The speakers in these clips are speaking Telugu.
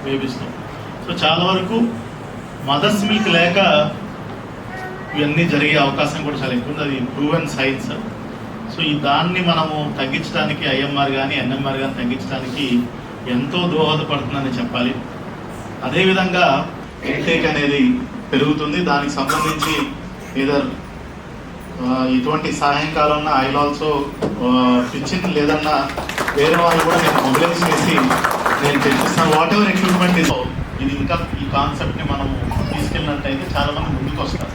బేబీస్లో. సో చాలా వరకు మదర్స్ మిల్క్ లేక ఇవన్నీ జరిగే అవకాశం కూడా చాలా ఎక్కువ ఉంది. అది ప్రూవెన్ సైన్స్. సో ఈ దాన్ని మనము తగ్గించడానికి ఐఎంఆర్ కానీ ఎన్ఎంఆర్ కానీ తగ్గించడానికి ఎంతో దోహదపడుతుందని చెప్పాలి. అదేవిధంగా ఇంటేక్ అనేది పెరుగుతుంది. దానికి సంబంధించి ఏదర్ ఇటువంటి సాయంకాలం ఆయిల్ ఆల్సో పిచ్చింగ్ లేదన్నా వేరే వాళ్ళు కూడా నేను మొబిలైజ్ చేసి నేను తెప్పిస్తాను. వాట్ ఎవర్ ఎక్విప్మెంట్ ఇది ఇంకా ఈ కాన్సెప్ట్ని మనం తీసుకెళ్ళినట్టయితే చాలామంది ముందుకు వస్తారు.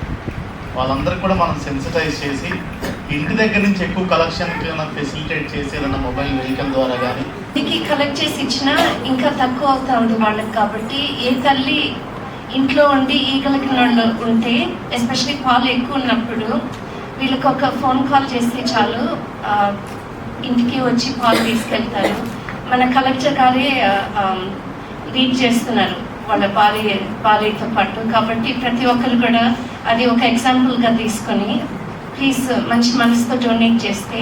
వాళ్ళందరికీ కూడా మనం సెన్సిటైజ్ చేసి ఇంటి దగ్గర నుంచి ఎక్కువ కలెక్షన్ ఫెసిలిటేట్ చేసి ఏదన్నా మొబైల్ వెహికల్ ద్వారా కానీ కలెక్ట్ చేసి ఇచ్చినా ఇంకా తక్కువ అవుతా ఉంది వాళ్ళకి. కాబట్టి ఏ తల్లి ఇంట్లో ఉండి ఈగలకి ఉంటే ఎస్పెషలీ పాలు ఎక్కువ ఉన్నప్పుడు వీళ్ళకి ఒక ఫోన్ కాల్ చేస్తే చాలు, ఇంటికి వచ్చి పాలు తీసుకెళ్తారు. మన కలెక్టర్ గారే రీడ్ చేస్తున్నారు వాళ్ళ భార్యతో పాటు. కాబట్టి ప్రతి ఒక్కరు కూడా అది ఒక ఎగ్జాంపుల్గా తీసుకొని ప్లీజ్ మంచి మనసుతో డొనేట్ చేస్తే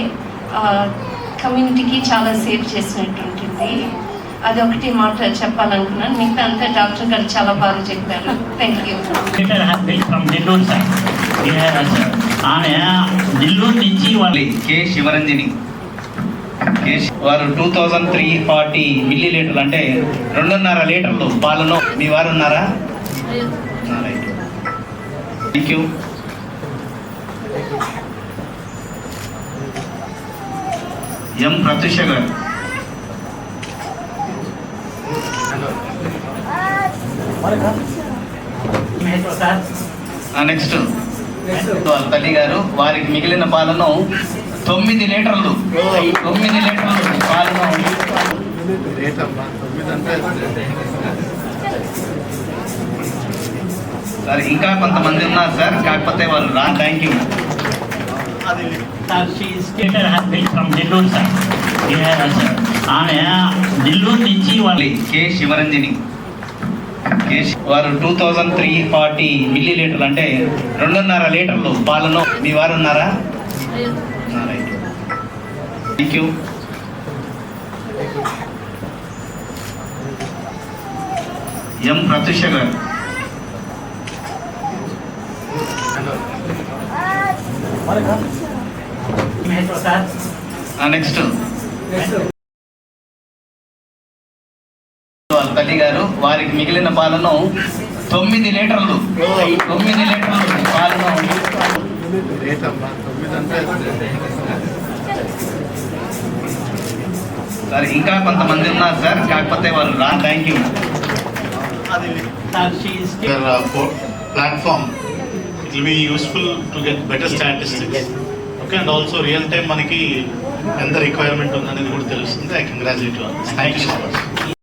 కమ్యూనిటీకి చాలా సేవ్ చేసినట్టు ఉంటుంది. అది ఒకటి మాట చెప్పాలనుకున్నాను. మిగతా అంతా డాక్టర్ గారు చాలా బాగా చెప్పారు. Thank you. ఆమె నెల్లూరు నుంచి వాళ్ళు కే శివరంజని వారు 2340 మిల్లీ లీటర్లు అంటే 2.5 లీటర్లు పాలను మీ వారు ఉన్నారా? Thank you. ఎం ప్రత్యూష గారు. నెక్స్ట్ తల్లి గారు వారికి మిగిలిన పాలను 9 లీటర్లు పాలను సార్ ఇంకా కొంతమంది ఉన్నారు సార్, కాకపోతే వాళ్ళు రా. Thank you. ఆమె నెల్లూరు నుంచి వాళ్ళు కే శివరంజని వారు 2340 మిల్లీ లీటర్లు అంటే 2.5 లీటర్లు పాలను మీ వారు ఉన్నారా? Thank you. ఎం ప్రత్యూష గారు. నెక్స్ట్ తల్లి గారు వారికి మిగిలిన పాలను 9 లీటర్లు పాలను సార్ ఇంకా కొంతమంది ఉన్నారు సార్, కాకపోతే వాళ్ళు రా. Thank you. Platform it will be useful to get better statistics. Okay, and also real time మనకి ఎంత రిక్వైర్మెంట్ ఉందనేది కూడా తెలుస్తుంది. I congratulate you on this. Thank you so much.